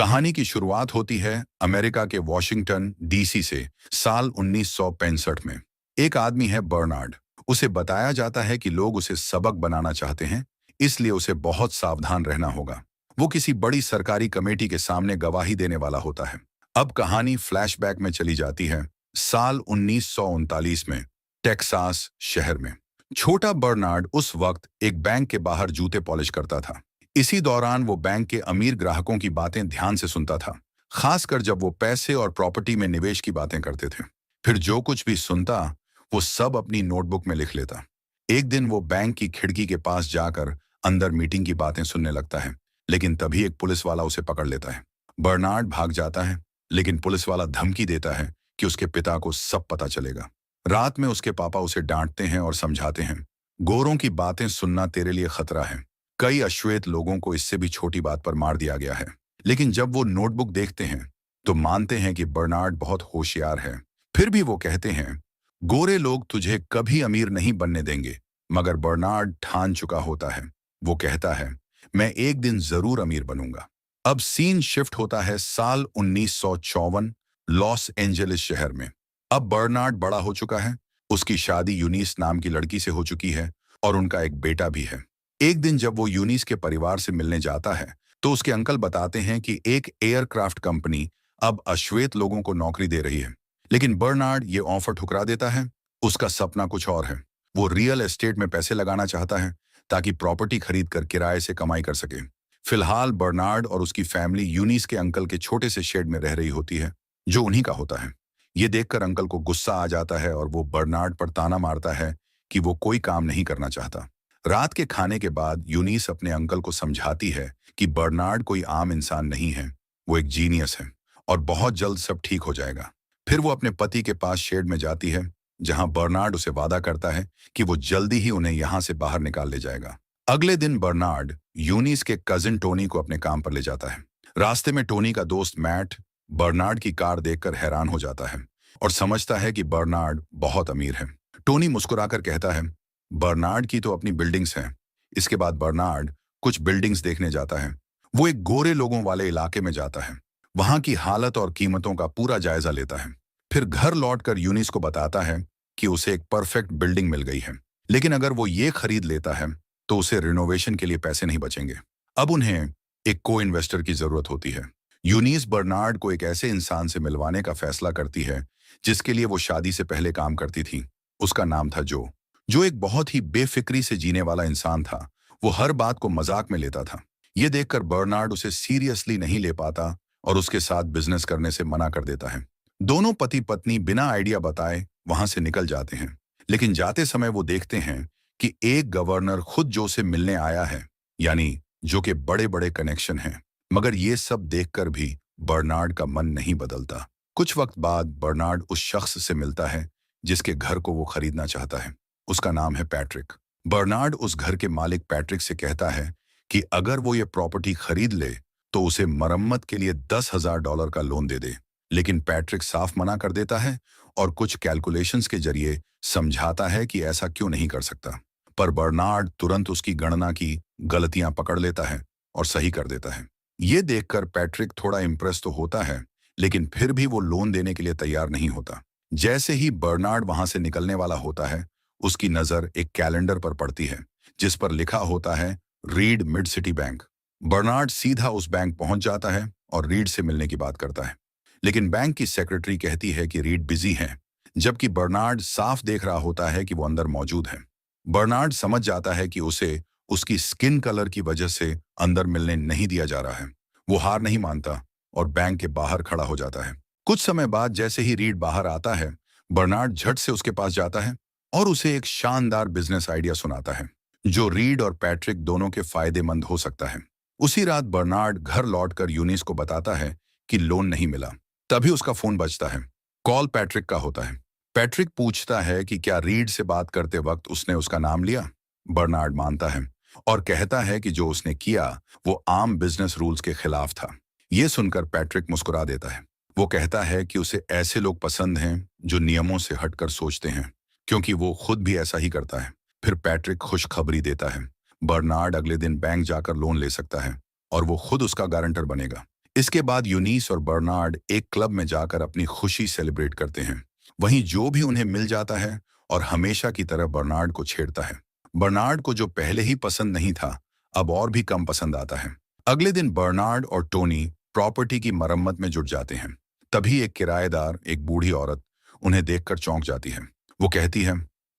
कहानी की शुरुआत होती है अमेरिका के वॉशिंगटन डीसी से साल 1965 में। एक आदमी है बर्नार्ड। उसे बताया जाता है कि लोग उसे सबक बनाना चाहते हैं, इसलिए उसे बहुत सावधान रहना होगा। वो किसी बड़ी सरकारी कमेटी के सामने गवाही देने वाला होता है। अब कहानी फ्लैशबैक में चली जाती है साल 1939 में, टेक्सास शहर में। छोटा बर्नार्ड उस वक्त एक बैंक के बाहर जूते पॉलिश करता था। इसी दौरान वो बैंक के अमीर ग्राहकों की बातें ध्यान से सुनता था, खासकर जब वो पैसे और प्रॉपर्टी में निवेश की बातें करते थे। फिर जो कुछ भी सुनता, वो सब अपनी नोटबुक में लिख लेता। एक दिन वो बैंक की खिड़की के पास जाकर अंदर मीटिंग की बातें सुनने लगता है, लेकिन तभी एक पुलिस वाला उसे पकड़ लेता है। बर्नार्ड भाग जाता है, लेकिन पुलिस वाला धमकी देता है कि उसके पिता को सब पता चलेगा। रात में उसके पापा उसे डांटते हैं और समझाते हैं, गोरों की बातें सुनना तेरे लिए खतरा है। कई अश्वेत लोगों को इससे भी छोटी बात पर मार दिया गया है। लेकिन जब वो नोटबुक देखते हैं तो मानते हैं कि बर्नार्ड बहुत होशियार है। फिर भी वो कहते हैं, गोरे लोग तुझे कभी अमीर नहीं बनने देंगे। मगर बर्नार्ड ठान चुका होता है। वो कहता है, मैं एक दिन जरूर अमीर बनूंगा। अब सीन शिफ्ट होता है साल 1954, लॉस एंजलिस शहर में। अब बर्नार्ड बड़ा हो चुका है। उसकी शादी यूनिस नाम की लड़की से हो चुकी है और उनका एक बेटा भी है। एक दिन जब वो यूनिस के परिवार से मिलने जाता है तो उसके अंकल बताते हैं कि एक एयरक्राफ्ट कंपनी अब अश्वेत लोगों को नौकरी दे रही है। लेकिन बर्नार्ड ये ऑफर ठुकरा देता है। उसका सपना कुछ और है। वो रियल एस्टेट में पैसे लगाना चाहता है ताकि प्रॉपर्टी खरीद कर किराए से कमाई कर सके। फिलहाल बर्नार्ड और उसकी फैमिली यूनिस के अंकल के छोटे से शेड में रह रही होती है, जो उन्हीं का होता है। ये देखकर अंकल को गुस्सा आ जाता है और वो बर्नार्ड पर ताना मारता है कि वो कोई काम नहीं करना चाहता। रात के खाने के बाद यूनिस अपने अंकल को समझाती है कि बर्नार्ड कोई आम इंसान नहीं है, वो एक जीनियस है और बहुत जल्द सब ठीक हो जाएगा। फिर वो अपने पति के पास शेड में जाती है, जहां बर्नार्ड उसे वादा करता है कि वो जल्दी ही उन्हें यहां से बाहर निकाल ले जाएगा। अगले दिन बर्नार्ड यूनिस के कजिन टोनी को अपने काम पर ले जाता है। रास्ते में टोनी का दोस्त मैट बर्नार्ड की कार देखकर हैरान हो जाता है और समझता है कि बर्नार्ड बहुत अमीर है। टोनी मुस्कुराकर कहता है, बर्नार्ड की तो अपनी बिल्डिंग्स हैं। इसके बाद बर्नार्ड कुछ बिल्डिंग्स देखने जाता है। वो एक गोरे लोगों वाले इलाके में जाता है। वहां की हालत और कीमतों का पूरा जायजा लेता है। फिर घर लौटकर यूनिस को बताता है कि उसे एक परफेक्ट बिल्डिंग मिल गई है, लेकिन अगर वो ये खरीद लेता है तो उसे रिनोवेशन के लिए पैसे नहीं बचेंगे। अब उन्हें एक को इन्वेस्टर की जरूरत होती है। यूनिस बर्नार्ड को एक ऐसे इंसान से मिलवाने का फैसला करती है जिसके लिए वो शादी से पहले काम करती थी। उसका नाम था जो एक बहुत ही बेफिक्री से जीने वाला इंसान था। वो हर बात को मजाक में लेता था। ये देखकर बर्नार्ड उसे सीरियसली नहीं ले पाता और उसके साथ बिजनेस करने से मना कर देता है। दोनों पति पत्नी बिना आइडिया बताए वहां से निकल जाते हैं। लेकिन जाते समय वो देखते हैं कि एक गवर्नर खुद जो से मिलने आया है, यानी जो के बड़े बड़े कनेक्शन हैं। मगर ये सब देखकर भी बर्नार्ड का मन नहीं बदलता। कुछ वक्त बाद बर्नार्ड उस शख्स से मिलता है जिसके घर को वो खरीदना चाहता है। उसका नाम है पैट्रिक। बर्नार्ड उस घर के मालिक पैट्रिक से कहता है कि अगर वो ये प्रॉपर्टी खरीद ले तो उसे मरम्मत के लिए $10,000 का लोन दे दे। लेकिन पैट्रिक साफ मना कर देता है और कुछ कैलकुलेशंस के जरिए समझाता है कि ऐसा क्यों नहीं कर सकता। पर बर्नार्ड तुरंत उसकी गणना की गलतियां पकड़ लेता है और सही कर देता है। ये देखकर पैट्रिक थोड़ा इम्प्रेस तो होता है, लेकिन फिर भी वो लोन देने के लिए तैयार नहीं होता। जैसे ही बर्नार्ड वहां से निकलने वाला होता है, उसकी नजर एक कैलेंडर पर पड़ती है जिस पर लिखा होता है read mid city bank. Bernard सीधा उस बैंक पहुंच जाता है और रीड से मिलने की बात करता है। लेकिन बैंक की सेक्रेटरी कहती है कि रीड बिजी है, जबकि बर्नार्ड साफ देख रहा होता है कि वो अंदर मौजूद है। बर्नार्ड समझ जाता है कि उसे उसकी स्किन कलर की वजह से अंदर मिलने नहीं दिया जा रहा है। वो हार नहीं मानता और बैंक के बाहर खड़ा हो जाता है। कुछ समय बाद जैसे ही रीड बाहर आता है, बर्नार्ड झट से उसके पास जाता है और उसे एक शानदार बिजनेस आइडिया सुनाता है जो रीड और पैट्रिक दोनों के फायदेमंद हो सकता है। उसी रात बर्नार्ड घर लौटकर यूनिस को बताता है कि लोन नहीं मिला। तभी उसका फोन बजता है। कॉल पैट्रिक का होता है। पैट्रिक पूछता है कि क्या रीड से बात करते वक्त उसने उसका नाम लिया। बर्नार्ड मानता है और कहता है कि जो उसने किया वो आम बिजनेस रूल्स के खिलाफ था। ये सुनकर पैट्रिक मुस्कुरा देता है। वो कहता है कि उसे ऐसे लोग पसंद हैं जो नियमों से हटकर सोचते हैं, क्योंकि वो खुद भी ऐसा ही करता है। फिर पैट्रिक खुशखबरी देता है, बर्नार्ड अगले दिन बैंक जाकर लोन ले सकता है और वो खुद उसका गारंटर बनेगा। इसके बाद यूनिस और बर्नार्ड एक क्लब में जाकर अपनी खुशी सेलिब्रेट करते हैं। वहीं जो भी उन्हें मिल जाता है और हमेशा की तरह बर्नार्ड को छेड़ता है। बर्नार्ड को जो पहले ही पसंद नहीं था, अब और भी कम पसंद आता है। अगले दिन बर्नार्ड और टोनी प्रॉपर्टी की मरम्मत में जुट जाते हैं। तभी एक किराएदार, एक बूढ़ी औरत, उन्हें देखकर चौंक जाती है। वो कहती है,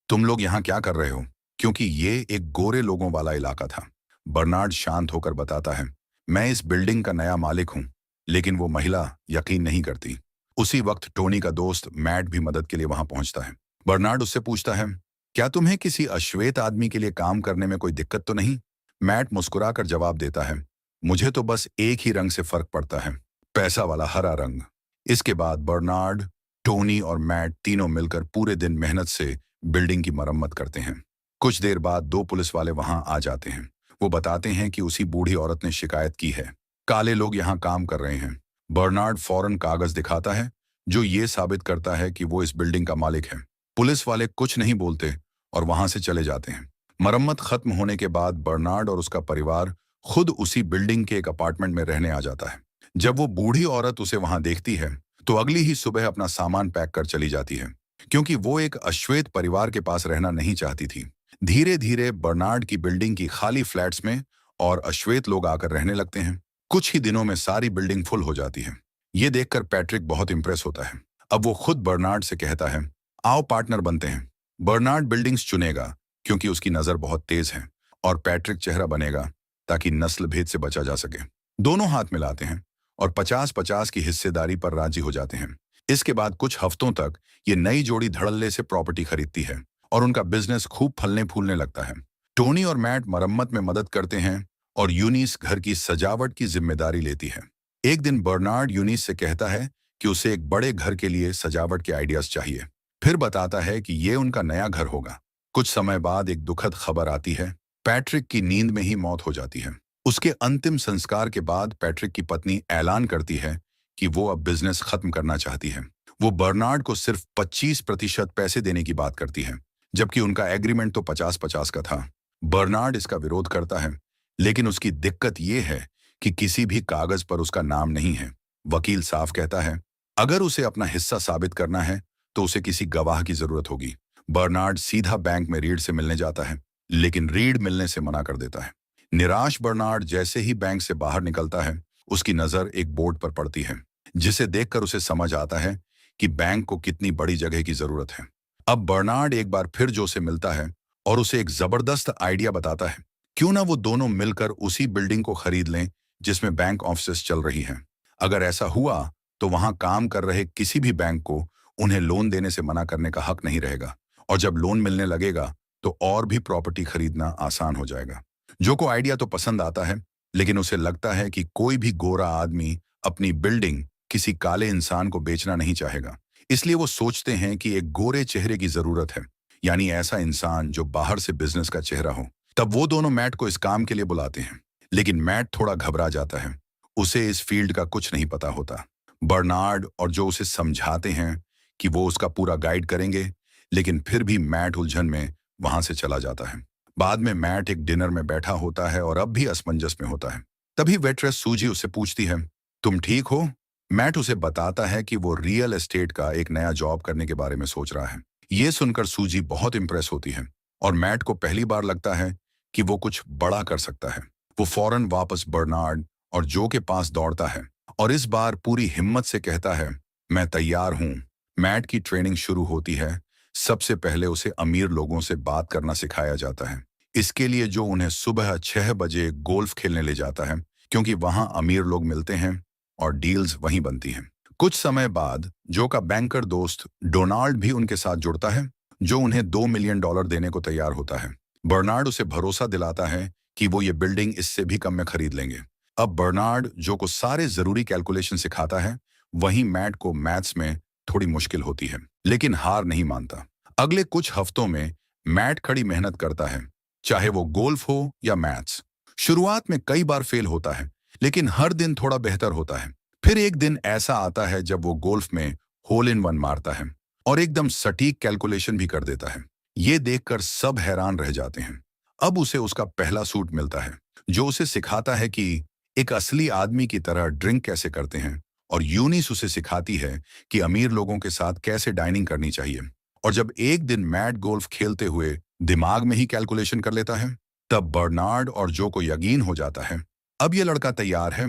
तुम लोग यहाँ क्या कर रहे हो? क्योंकि ये एक गोरे लोगों वाला इलाका था। बर्नार्ड शांत होकर बताता है, मैं इस बिल्डिंग का नया मालिक हूँ। लेकिन वो महिला यकीन नहीं करती। उसी वक्त टोनी का दोस्त मैट भी मदद के लिए वहां पहुंचता है। बर्नार्ड उससे पूछता है, क्या तुम्हें किसी अश्वेत आदमी के लिए काम करने में कोई दिक्कत तो नहीं? मैट मुस्कुराकर जवाब देता है, मुझे तो बस एक ही रंग से फर्क पड़ता है, पैसा वाला हरा रंग। इसके बाद बर्नार्ड, टोनी और मैट तीनों मिलकर पूरे दिन मेहनत से बिल्डिंग की मरम्मत करते हैं। कुछ देर बाद दो पुलिस वाले वहां आ जाते हैं। वो बताते हैं कि उसी बूढ़ी औरत ने शिकायत की है, काले लोग यहाँ काम कर रहे हैं। बर्नार्ड फौरन कागज दिखाता है जो ये साबित करता है कि वो इस बिल्डिंग का मालिक है। पुलिस वाले कुछ नहीं बोलते और वहां से चले जाते हैं। मरम्मत खत्म होने के बाद बर्नार्ड और उसका परिवार खुद उसी बिल्डिंग के एक अपार्टमेंट में रहने आ जाता है। जब वो बूढ़ी औरत उसे वहां देखती है तो अगली ही सुबह अपना सामान पैक कर चली जाती है, क्योंकि वो एक अश्वेत परिवार के पास रहना नहीं चाहती थी। धीरे धीरे बर्नार्ड की बिल्डिंग की खाली फ्लैट्स में और अश्वेत लोग आकर रहने लगते हैं। कुछ ही दिनों में सारी बिल्डिंग फुल हो जाती है। ये देखकर पैट्रिक बहुत इंप्रेस होता है। अब वो खुद बर्नार्ड से कहता है, आओ पार्टनर बनते हैं। बर्नार्ड बिल्डिंग्स चुनेगा क्योंकि उसकी नजर बहुत तेज है और पैट्रिक चेहरा बनेगा ताकि नस्ल भेद से बचा जा सके। दोनों हाथ मिलाते हैं और 50-50 की हिस्सेदारी पर राजी हो जाते हैं। इसके बाद कुछ हफ्तों तक ये नई जोड़ी धड़ल्ले से प्रॉपर्टी खरीदती है और उनका बिजनेस खूब फलने फूलने लगता है। टोनी और मैट मरम्मत में मदद करते हैं और यूनिस घर की सजावट की जिम्मेदारी लेती है। एक दिन बर्नार्ड यूनिस से कहता है कि उसे एक बड़े घर के लिए सजावट के आइडियाज चाहिए। फिर बताता है कि ये उनका नया घर होगा। कुछ समय बाद एक दुखद खबर आती है, पैट्रिक की नींद में ही मौत हो जाती है। उसके अंतिम संस्कार के बाद पैट्रिक की पत्नी ऐलान करती है कि वो अब बिजनेस खत्म करना चाहती है। वो बर्नार्ड को सिर्फ 25% पैसे देने की बात करती है, जबकि उनका एग्रीमेंट तो 50-50 का था। बर्नार्ड इसका विरोध करता है, लेकिन उसकी दिक्कत ये है कि किसी भी कागज पर उसका नाम नहीं है। वकील साफ कहता है, अगर उसे अपना हिस्सा साबित करना है तो उसे किसी गवाह की जरूरत होगी। बर्नार्ड सीधा बैंक में रीड से मिलने जाता है, लेकिन रीड मिलने से मना कर देता है। निराश बर्नार्ड जैसे ही बैंक से बाहर निकलता है, उसकी नजर एक बोर्ड पर पड़ती है, जिसे देखकर उसे समझ आता है कि बैंक को कितनी बड़ी जगह की जरूरत है। अब बर्नार्ड एक बार फिर जो से मिलता है और उसे एक जबरदस्त आइडिया बताता है, क्यों ना वो दोनों मिलकर उसी बिल्डिंग को खरीद लें जिसमें बैंक ऑफिस चल रही हैं। अगर ऐसा हुआ तो वहां काम कर रहे किसी भी बैंक को उन्हें लोन देने से मना करने का हक नहीं रहेगा, और जब लोन मिलने लगेगा तो और भी प्रॉपर्टी खरीदना आसान हो जाएगा। जो को आइडिया तो पसंद आता है, लेकिन उसे लगता है कि कोई भी गोरा आदमी अपनी बिल्डिंग किसी काले इंसान को बेचना नहीं चाहेगा। इसलिए वो सोचते हैं कि एक गोरे चेहरे की जरूरत है, यानी ऐसा इंसान जो बाहर से बिजनेस का चेहरा हो। तब वो दोनों मैट को इस काम के लिए बुलाते हैं, लेकिन मैट थोड़ा घबरा जाता है। उसे इस फील्ड का कुछ नहीं पता होता। बर्नार्ड और जो उसे समझाते हैं कि वो उसका पूरा गाइड करेंगे, लेकिन फिर भी मैट उलझन में वहां से चला जाता है। बाद में मैट एक डिनर में बैठा होता है और अब भी असमंजस में होता है। तभी वेट्रेस सूजी उससे पूछती है, तुम ठीक हो? मैट उसे बताता है कि वो रियल एस्टेट का एक नया जॉब करने के बारे में सोच रहा है। ये सुनकर सूजी बहुत इंप्रेस होती है और मैट को पहली बार लगता है कि वो कुछ बड़ा कर सकता है। वो फौरन वापस बर्नार्ड और जो के पास दौड़ता है और इस बार पूरी हिम्मत से कहता है, मैं तैयार हूं। मैट की ट्रेनिंग शुरू होती है। सबसे पहले उसे अमीर लोगों से बात करना सिखाया जाता है। इसके लिए जो उन्हें सुबह 6 बजे गोल्फ खेलने ले जाता है, क्योंकि वहां अमीर लोग मिलते हैं और डील्स वहीं बनती हैं। कुछ समय बाद जो का बैंकर दोस्त डोनाल्ड भी उनके साथ जुड़ता है, जो उन्हें $2 मिलियन देने को तैयार होता है। बर्नार्ड उसे भरोसा दिलाता है कि वो ये बिल्डिंग इससे भी कम में खरीद लेंगे। अब बर्नार्ड जो को सारे जरूरी कैलकुलेशन सिखाता है, वहीं मैट को मैथ्स में थोड़ी मुश्किल होती है, लेकिन हार नहीं मानता। अगले कुछ हफ्तों में मैट कड़ी मेहनत करता है, चाहे वो गोल्फ हो या मैथ्स। शुरुआत में कई बार फेल होता है, लेकिन हर दिन थोड़ा बेहतर होता है। फिर एक दिन ऐसा आता है जब वो गोल्फ में होल इन वन मारता है और एकदम सटीक कैलकुलेशन भी कर देता है। ये देखकर सब हैरान रह जाते हैं। अब उसे उसका पहला सूट मिलता है, जो उसे सिखाता है कि एक असली आदमी की तरह ड्रिंक कैसे करते हैं, और यूनिस उसे सिखाती है कि अमीर लोगों के साथ कैसे डाइनिंग करनी चाहिए। और जब एक दिन मैट गोल्फ खेलते हुए दिमाग में ही कैलकुलेशन कर लेता है, तब बर्नार्ड और जो को यकीन हो जाता है अब ये लड़का तैयार है।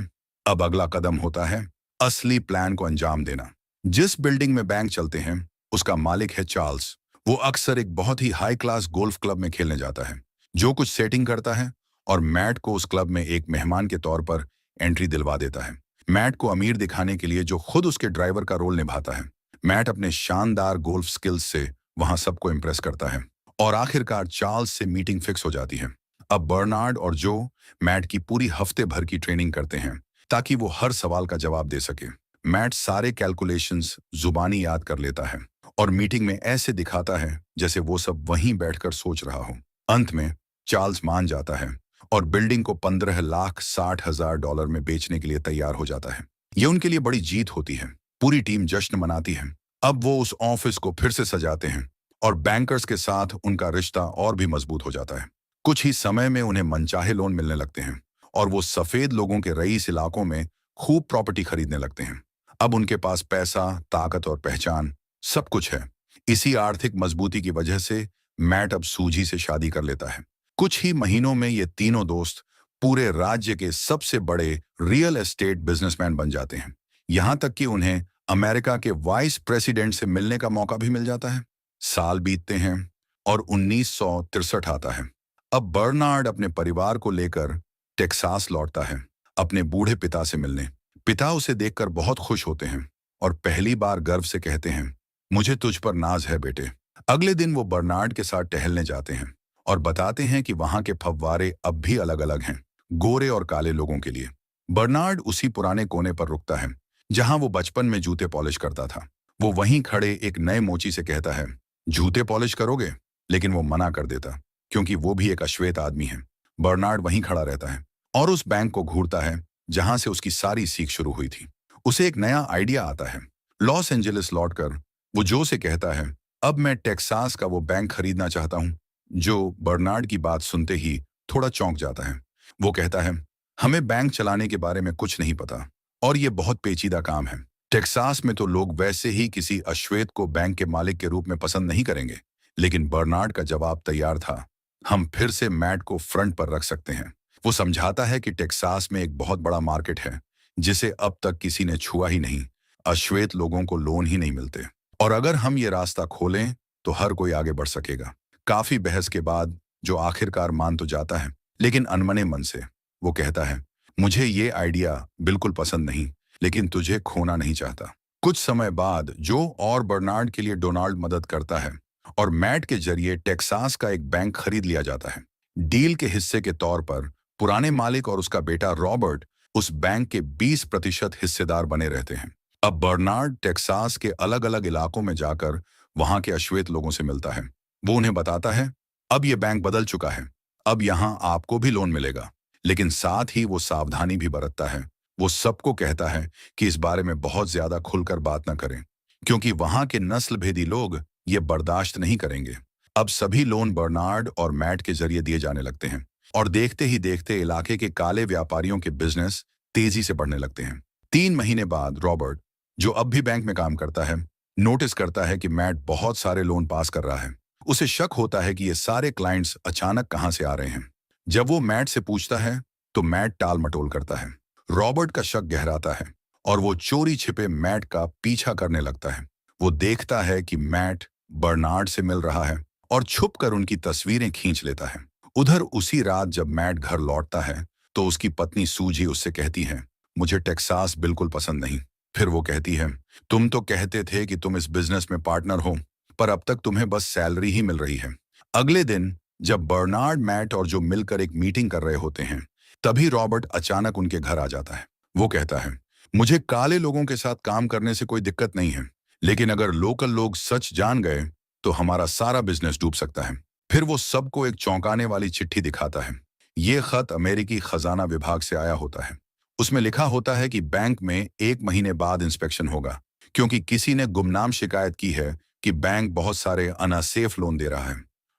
अब अगला कदम होता है असली प्लान को अंजाम देना। जिस बिल्डिंग में बैंक चलते हैं उसका मालिक है चार्ल्स। वो अक्सर एक बहुत ही हाई क्लास गोल्फ क्लब में खेलने जाता है, जो कुछ सेटिंग करता है और मैट को उस क्लब में एक मेहमान के तौर पर एंट्री दिलवा देता है। मैट को अमीर दिखाने के लिए जो खुद उसके ड्राइवर का रोल निभाता है। मैट अपने शानदार गोल्फ स्किल्स से वहां सबको इम्प्रेस करता है और आखिरकार चार्ल्स से मीटिंग फिक्स हो जाती है। अब बर्नार्ड और जो मैट की पूरी हफ्ते भर की ट्रेनिंग करते हैं ताकि वो हर सवाल का जवाब दे सके। मैट सारे कैलकुलेशंस जुबानी याद कर लेता है और मीटिंग में ऐसे दिखाता है जैसे वो सब वहीं बैठकर सोच रहा हो। अंत में चार्ल्स मान जाता है और बिल्डिंग को $15,60,000 में बेचने के लिए तैयार हो जाता है। ये उनके लिए बड़ी जीत होती है। पूरी टीम जश्न मनाती है। अब वो उस ऑफिस को फिर से सजाते हैं और बैंकर्स के साथ उनका रिश्ता और भी मजबूत हो जाता है। कुछ ही समय में उन्हें मनचाहे लोन मिलने लगते हैं और वो सफेद लोगों के रईस इलाकों में खूब प्रॉपर्टी खरीदने लगते हैं। अब उनके पास पैसा, ताकत और पहचान सब कुछ है। इसी आर्थिक मजबूती की वजह से मैट अब सूजी से शादी कर लेता है। कुछ ही महीनों में ये तीनों दोस्त पूरे राज्य के सबसे बड़े रियल एस्टेट बिजनेसमैन बन जाते हैं। यहां तक कि उन्हें अमेरिका के वाइस प्रेसिडेंट से मिलने का मौका भी मिल जाता है। साल बीतते हैं और 1963 आता है। अब बर्नार्ड अपने परिवार को लेकर टेक्सास लौटता है अपने बूढ़े पिता से मिलने। पिता उसे देखकर बहुत खुश होते हैं और पहली बार गर्व से कहते हैं, मुझे तुझ पर नाज है बेटे। अगले दिन वो बर्नार्ड के साथ टहलने जाते हैं और बताते हैं कि वहां के फव्वारे अब भी अलग अलग हैं, गोरे और काले लोगों के लिए। बर्नार्ड उसी पुराने कोने पर रुकता है जहां वो बचपन में जूते पॉलिश करता था। वो वहीं खड़े एक नए मोची से कहता है, जूते पॉलिश करोगे? लेकिन वो मना कर देता क्योंकि वो भी एक अश्वेत आदमी है। बर्नार्ड वहीं खड़ा रहता है और उस बैंक को घूरता है जहां से उसकी सारी सीख शुरू हुई थी। उसे एक नया आइडिया आता है। लॉस एंजलिस लौटकर वो जो से कहता है, अब मैं टेक्सास का वो बैंक खरीदना चाहता हूं। जो बर्नार्ड की बात सुनते ही थोड़ा चौंक जाता है। वो कहता है, हमें बैंक चलाने के बारे में कुछ नहीं पता और ये बहुत पेचीदा काम है। टेक्सास में तो लोग वैसे ही किसी अश्वेत को बैंक के मालिक के रूप में पसंद नहीं करेंगे। लेकिन बर्नार्ड का जवाब तैयार था, हम फिर से मैट को फ्रंट पर रख सकते हैं। वो समझाता है कि टेक्सास में एक बहुत बड़ा मार्केट है जिसे अब तक किसी ने छुआ ही नहीं। अश्वेत लोगों को लोन ही नहीं मिलते और अगर हम ये रास्ता खोलें तो हर कोई आगे बढ़ सकेगा। काफी बहस के बाद जो आखिरकार मान तो जाता है, लेकिन अनमने मन से। वो कहता है, मुझे ये आइडिया बिल्कुल पसंद नहीं, लेकिन तुझे खोना नहीं चाहता। कुछ समय बाद जो और बर्नार्ड के लिए डोनाल्ड मदद करता है और मैट के जरिए टेक्सास का एक बैंक खरीद लिया जाता है। डील के हिस्से के तौर पर पुराने मालिक और उसका बेटा रॉबर्ट उस बैंक के 20% हिस्सेदार बने रहते हैं। अब बर्नार्ड टेक्सास के अलग अलग इलाकों में जाकर वहां के अश्वेत लोगों से मिलता है। वो उन्हें बताता है, अब ये बैंक बदल चुका है, अब यहाँ आपको भी लोन मिलेगा। लेकिन साथ ही वो सावधानी भी बरतता है। वो सबको कहता है कि इस बारे में बहुत ज्यादा खुलकर बात न करें, क्योंकि वहां के नस्ल भेदी लोग ये बर्दाश्त नहीं करेंगे। अब सभी लोन बर्नार्ड और मैट के जरिए दिए जाने लगते हैं और देखते ही देखते इलाके के काले व्यापारियों के बिजनेस तेजी से बढ़ने लगते हैं। 3 महीने बाद रॉबर्ट, जो अब भी बैंक में काम करता है, नोटिस करता है कि मैट बहुत सारे लोन पास कर रहा है। उसे शक होता है कि ये सारे क्लाइंट्स अचानक कहां से आ रहे हैं। जब वो मैट से पूछता है तो मैट टाल मटोल करता है। रॉबर्ट का शक गहराता है और वो चोरी छिपे मैट का पीछा करने लगता है। वो देखता है कि मैट बर्नार्ड से मिल रहा है और छुपकर उनकी तस्वीरें खींच लेता है। उधर उसी रात जब मैट घर लौटता है तो उसकी पत्नी सूजी उससे कहती है, मुझे टेक्सास बिल्कुल पसंद नहीं। फिर वो कहती है, तुम तो कहते थे कि तुम इस बिजनेस में पार्टनर हो, पर अब तक तुम्हें बस सैलरी ही मिल रही है। अगले दिन जब बर्नार्ड, मैट और जो मिलकर एक मीटिंग कर रहे होते हैं, तभी रॉबर्ट अचानक उनके घर आ जाता है। वो कहता है, मुझे काले लोगों के साथ काम करने से कोई दिक्कत नहीं है, लेकिन अगर लोकल लोग सच जान गए तो हमारा सारा बिजनेस डूब सकता है। फिर वो सबको एक चौंकाने वाली चिट्ठी दिखाता है। ये खत अमेरिकी खजाना विभाग से आया होता है। उसमें लिखा होता है कि बैंक में 1 महीने बाद इंस्पेक्शन होगा, क्योंकि किसी ने गुमनाम शिकायत की है कि बैंक बहुत सारे अनसेफ लोन दे रहा है।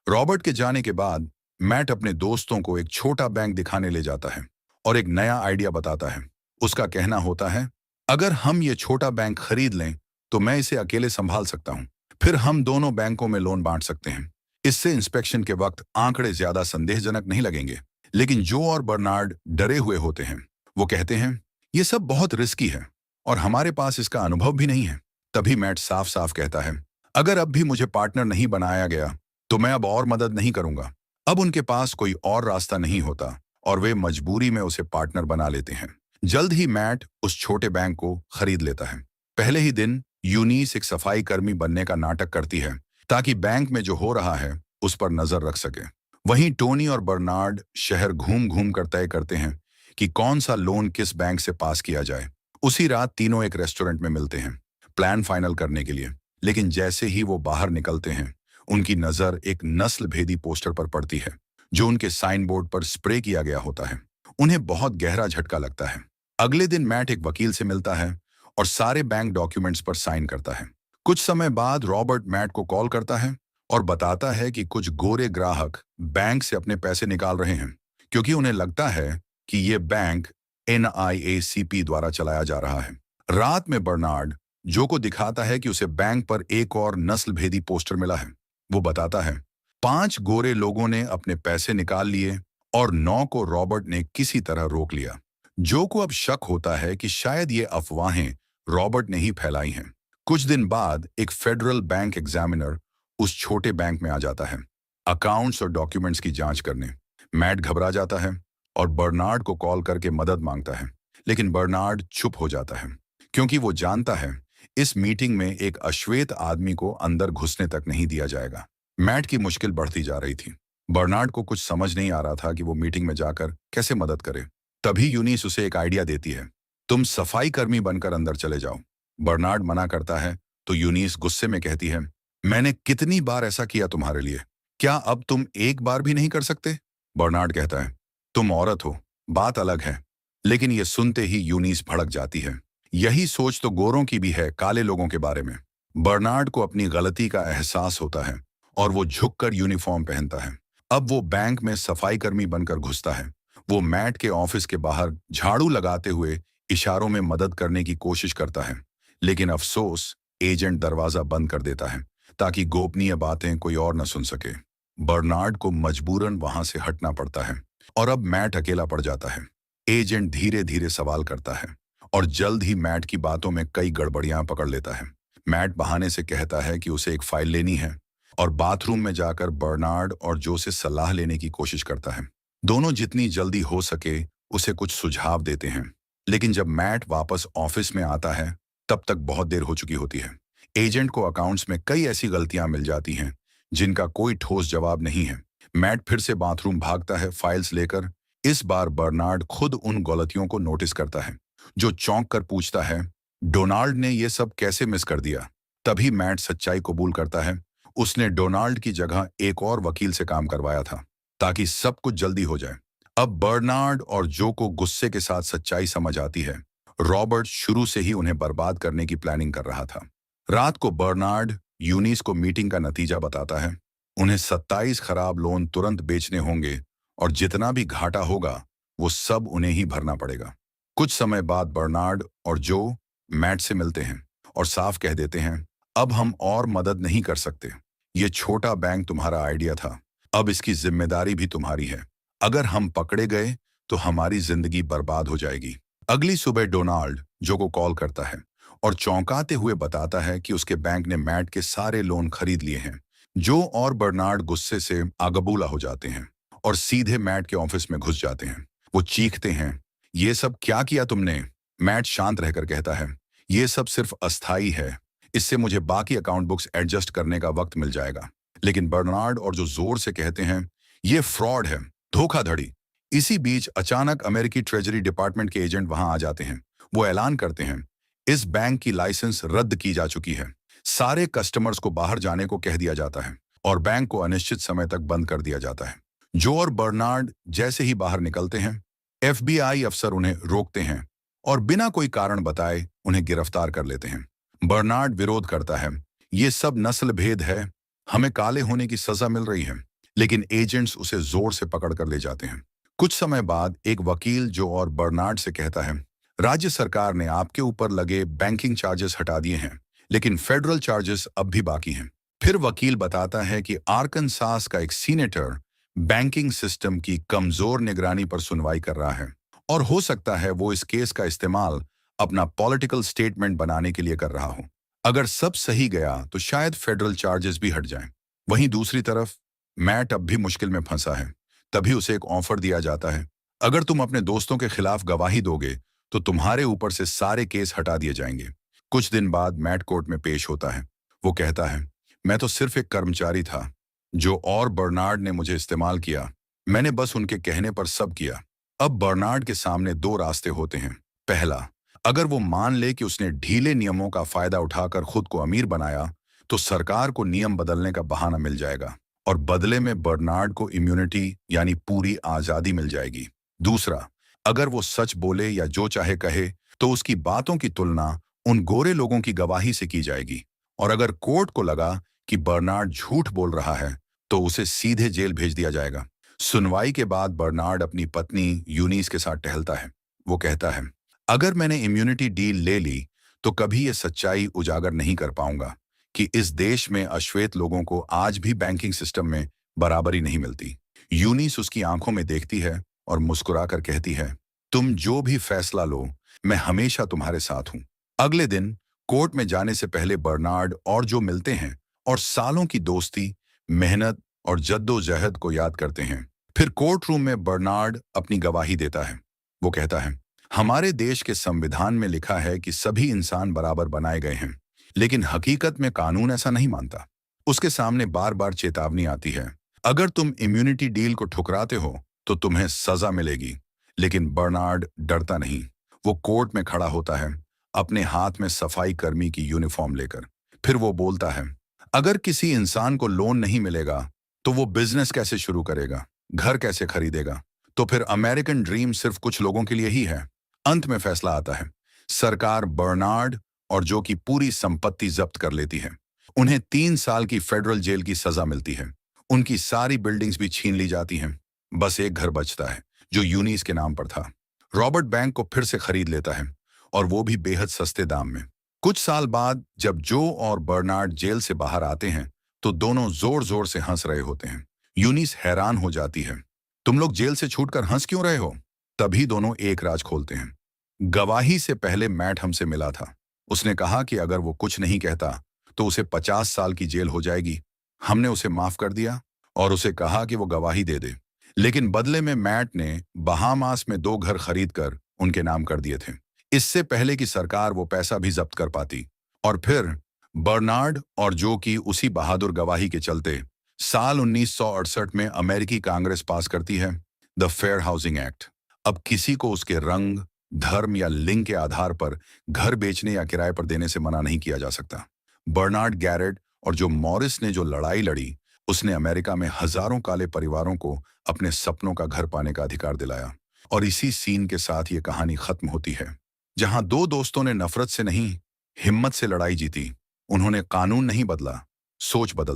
रॉबर्ट के जाने के बाद मैट अपने दोस्तों को एक छोटा बैंक दिखाने ले जाता है और एक नया आइडिया बताता है। उसका कहना होता है, अगर हम ये छोटा बैंक खरीद लें तो मैं इसे अकेले संभाल सकता हूं। फिर हम दोनों बैंकों में लोन बांट सकते हैं। इससे इंस्पेक्शन के वक्त आंकड़े ज्यादा संदेहजनक नहीं लगेंगे। लेकिन जो और बर्नार्ड डरे हुए होते हैं। वो कहते हैं, ये सब बहुत रिस्की है और हमारे पास इसका अनुभव भी नहीं है। तभी मैट साफ साफ कहता है, अगर अब भी मुझे पार्टनर नहीं बनाया गया तो मैं अब और मदद नहीं करूंगा। अब उनके पास कोई और रास्ता नहीं होता और वे मजबूरी में उसे पार्टनर बना लेते हैं। जल्द ही मैट उस छोटे बैंक को खरीद लेता है। पहले ही दिन यूनीस एक सफाई कर्मी बनने का नाटक करती है ताकि बैंक में जो हो रहा है उस पर नजर रख सके। वहीं टोनी और बर्नार्ड शहर घूम घूम कर तय करते हैं कि कौन सा लोन किस बैंक से पास किया जाए। उसी रात तीनों एक रेस्टोरेंट में मिलते हैं प्लान फाइनल करने के लिए। लेकिन जैसे ही वो बाहर निकलते हैं उनकी नजर एक नस्ल भेदी पोस्टर पर पड़ती है जो उनके साइन बोर्ड पर स्प्रे किया गया होता है। उन्हें बहुत गहरा झटका लगता है। अगले दिन मैट एक वकील से मिलता है और सारे बैंक डॉक्यूमेंट्स पर साइन करता है। कुछ समय बाद रॉबर्ट मैट को कॉल करता है और बताता है कि कुछ गोरे ग्राहक बैंक से अपने पैसे निकाल रहे हैं क्योंकि उन्हें लगता है कि ये बैंक NIACP द्वारा चलाया जा रहा है। रात में बर्नार्ड जो को दिखाता है कि उसे बैंक पर एक और नस्ल भेदी पोस्टर मिला है। वो बताता है 5 गोरे लोगों ने अपने पैसे निकाल लिए और 9 को रॉबर्ट ने किसी तरह रोक लिया। जो को अब शक होता है कि शायद ये अफवाहें रॉबर्ट ने ही फैलाई हैं। कुछ दिन बाद एक फेडरल बैंक एग्जामिनर उस छोटे बैंक में आ जाता है अकाउंट्स और डॉक्यूमेंट्स की जांच करने। मैट घबरा जाता है और बर्नार्ड को कॉल करके मदद मांगता है। लेकिन बर्नार्ड चुप हो जाता है क्योंकि वो जानता है इस मीटिंग में एक अश्वेत आदमी को अंदर घुसने तक नहीं दिया जाएगा। मैट की मुश्किल बढ़ती जा रही थी। बर्नार्ड को कुछ समझ नहीं आ रहा था कि वो मीटिंग में जाकर कैसे मदद करे। तभी यूनिस उसे एक आइडिया देती है, तुम सफाई कर्मी बनकर अंदर चले जाओ। बर्नार्ड मना करता है तो यूनिस गुस्से में कहती है, मैंने कितनी बार ऐसा किया तुम्हारे लिए, क्या अब तुम एक बार भी नहीं कर सकते? बर्नार्ड कहता है, तुम औरत हो, बात अलग है। लेकिन ये सुनते ही यूनिस भड़क जाती है। यही सोच तो गोरों की भी है काले लोगों के बारे में। बर्नार्ड को अपनी गलती का एहसास होता है और वो झुककर यूनिफॉर्म पहनता है। अब वो बैंक में सफाई कर्मी बनकर घुसता है। वो मैट के ऑफिस के बाहर झाड़ू लगाते हुए इशारों में मदद करने की कोशिश करता है। लेकिन अफसोस एजेंट दरवाजा बंद कर देता है ताकि गोपनीय बातें कोई और न सुन सके। बर्नार्ड को मजबूरन वहां से हटना पड़ता है और अब मैट अकेला पड़ जाता है। एजेंट धीरे धीरे सवाल करता है और जल्द ही मैट की बातों में कई गड़बड़ियां पकड़ लेता है। मैट बहाने से कहता है कि उसे एक फाइल लेनी है और बाथरूम में जाकर बर्नार्ड और जो से सलाह लेने की कोशिश करता है। दोनों जितनी जल्दी हो सके उसे कुछ सुझाव देते हैं। लेकिन जब मैट वापस ऑफिस में आता है तब तक बहुत देर हो चुकी होती है। एजेंट को अकाउंट्स में कई ऐसी गलतियां मिल जाती हैं जिनका कोई ठोस जवाब नहीं है। मैट फिर से बाथरूम भागता है फाइल्स लेकर। इस बार बर्नार्ड खुद उन गलतियों को नोटिस करता है। जो चौंक कर पूछता है, डोनाल्ड ने ये सब कैसे मिस कर दिया? तभी मैट सच्चाई कबूल करता है, उसने डोनाल्ड की जगह एक और वकील से काम करवाया था ताकि सब कुछ जल्दी हो जाए। अब बर्नार्ड और जो को गुस्से के साथ सच्चाई समझ आती है। रॉबर्ट शुरू से ही उन्हें बर्बाद करने की प्लानिंग कर रहा था। रात को बर्नार्ड यूनिस को मीटिंग का नतीजा बताता है। उन्हें 27 खराब लोन तुरंत बेचने होंगे और जितना भी घाटा होगा वो सब उन्हें ही भरना पड़ेगा। कुछ समय बाद बर्नार्ड और जो मैट से मिलते हैं और साफ कह देते हैं, अब हम और मदद नहीं कर सकते। ये छोटा बैंक तुम्हारा आइडिया था, अब इसकी जिम्मेदारी भी तुम्हारी है। अगर हम पकड़े गए तो हमारी जिंदगी बर्बाद हो जाएगी। अगली सुबह डोनाल्ड जो को कॉल करता है और चौंकाते हुए बताता है कि उसके बैंक ने मैट के सारे लोन खरीद लिए हैं। जो और बर्नार्ड गुस्से से आगबूला हो जाते हैं और सीधे मैट के ऑफिस में घुस जाते हैं। वो चीखते हैं, ये सब क्या किया तुमने? मैट शांत रहकर कहता है, ये सब सिर्फ अस्थाई है, इससे मुझे बाकी अकाउंट बुक्स एडजस्ट करने का वक्त मिल जाएगा। लेकिन बर्नार्ड और जो जोर से कहते हैं, ये फ्रॉड है, धोखाधड़ी। इसी बीच अचानक अमेरिकी ट्रेजरी डिपार्टमेंट के एजेंट वहां आ जाते हैं। वो ऐलान करते हैं, इस बैंक की लाइसेंस रद्द की जा चुकी है। सारे कस्टमर्स को बाहर जाने को कह दिया जाता है और बैंक को अनिश्चित समय तक बंद कर दिया जाता है। जो और बर्नार्ड जैसे ही बाहर निकलते हैं, FBI अफसर उन्हें रोकते हैं और बिना कोई कारण बताए उन्हें गिरफ्तार कर लेते हैं। बर्नार्ड विरोध करता है, ये सब नस्ल भेद है, हमें काले होने की सजा मिल रही है। लेकिन एजेंट्स उसे जोर से पकड़ कर ले जाते हैं। कुछ समय बाद एक वकील जो और बर्नार्ड से कहता है, राज्य सरकार ने आपके ऊपर लगे बैंकिंग चार्जेस हटा दिए हैं, लेकिन फेडरल चार्जेस अब भी बाकी हैं। फिर वकील बताता है कि आर्कनसास का एक सीनेटर बैंकिंग सिस्टम की कमजोर निगरानी पर सुनवाई कर रहा है और हो सकता है वो इस केस का इस्तेमाल अपना पॉलिटिकल स्टेटमेंट बनाने के लिए कर रहा हो। अगर सब सही गया तो शायद फेडरल चार्जेस भी हट जाएं। वहीं दूसरी तरफ मैट अब भी मुश्किल में फंसा है। तभी उसे एक ऑफर दिया जाता है, अगर तुम अपने दोस्तों के खिलाफ गवाही दोगे तो तुम्हारे ऊपर से सारे केस हटा दिए जाएंगे। कुछ दिन बाद मैट कोर्ट में पेश होता है। वो कहता है, मैं तो सिर्फ एक कर्मचारी था, जो और बर्नार्ड ने मुझे इस्तेमाल किया। मैंने बस उनके कहने पर सब किया। अब बर्नार्ड के सामने दो रास्ते होते हैं। पहला, अगर वो मान ले कि उसने ढीले नियमों का फायदा उठाकर खुद को अमीर बनाया, तो सरकार को नियम बदलने का बहाना मिल जाएगा और बदले में बर्नार्ड को इम्यूनिटी यानी पूरी आजादी मिल जाएगी। दूसरा, अगर वो सच बोले या जो चाहे कहे, तो उसकी बातों की तुलना उन गोरे लोगों की गवाही से की जाएगी और अगर कोर्ट को लगा कि बर्नार्ड झूठ बोल रहा है, तो उसे सीधे जेल भेज दिया जाएगा। सुनवाई के बाद बर्नार्ड अपनी पत्नी यूनिस के साथ टहलता है। वो कहता है, अगर मैंने इम्यूनिटी डील ले ली तो कभी ये सच्चाई उजागर नहीं कर पाऊंगा कि इस देश में अश्वेत लोगों को आज भी बैंकिंग सिस्टम में बराबरी नहीं मिलती। यूनिस उसकी आंखों में देखती है और मुस्कुराकर कहती है, तुम जो भी फैसला लो, मैं हमेशा तुम्हारे साथ हूं। अगले दिन कोर्ट में जाने से पहले बर्नार्ड और जो मिलते हैं और सालों की दोस्ती, मेहनत और जद्दोजहद को याद करते हैं। फिर कोर्ट रूम में बर्नार्ड अपनी गवाही देता है। वो कहता है, हमारे देश के संविधान में लिखा है कि सभी इंसान बराबर बनाए गए हैं, लेकिन हकीकत में कानून ऐसा नहीं मानता। उसके सामने बार बार चेतावनी आती है, अगर तुम इम्यूनिटी डील को ठुकराते हो तो तुम्हें सजा मिलेगी। लेकिन बर्नार्ड डरता नहीं। वो कोर्ट में खड़ा होता है, अपने हाथ में सफाई कर्मी की यूनिफॉर्म लेकर। फिर वो बोलता है, अगर किसी इंसान को लोन नहीं मिलेगा तो वो बिजनेस कैसे शुरू करेगा, घर कैसे खरीदेगा? तो फिर अमेरिकन ड्रीम सिर्फ कुछ लोगों के लिए ही है। अंत में फैसला आता है। सरकार बर्नार्ड और जो की पूरी संपत्ति जब्त कर लेती है। उन्हें 3 साल की फेडरल जेल की सजा मिलती है। उनकी सारी बिल्डिंग्स भी छीन ली जाती हैं। बस एक घर बचता है, जो यूनिस के नाम पर था। रॉबर्ट बैंक को फिर से खरीद लेता है और वो भी बेहद सस्ते दाम में। कुछ साल बाद जब जो और बर्नार्ड जेल से बाहर आते हैं, तो दोनों जोर जोर से हंस रहे होते हैं। यूनिस हैरान हो जाती है, तुम लोग जेल से छूटकर हंस क्यों रहे हो? तभी दोनों एक राज खोलते हैं। गवाही से पहले मैट हमसे मिला था। उसने कहा कि अगर वो कुछ नहीं कहता तो उसे 50 साल की जेल हो जाएगी। हमने उसे माफ कर दिया और उसे कहा कि वो गवाही दे दे। लेकिन बदले में मैट ने बहामास में 2 घर खरीदकर उनके नाम कर दिए थे, इससे पहले कि सरकार वो पैसा भी जब्त कर पाती। और फिर बर्नार्ड और जो की उसी बहादुर गवाही के चलते साल 1968 में अमेरिकी कांग्रेस पास करती है द फेयर हाउसिंग एक्ट। अब किसी को उसके रंग, धर्म या लिंग के आधार पर घर बेचने या किराए पर देने से मना नहीं किया जा सकता। बर्नार्ड गैरेट और जो मॉरिस ने जो लड़ाई लड़ी, उसने अमेरिका में हजारों काले परिवारों को अपने सपनों का घर पाने का अधिकार दिलाया। और इसी सीन के साथ ये कहानी खत्म होती है, जहां 2 दोस्तों ने नफरत से नहीं, हिम्मत से लड़ाई जीती। उन्होंने कानून नहीं बदला, सोच बदल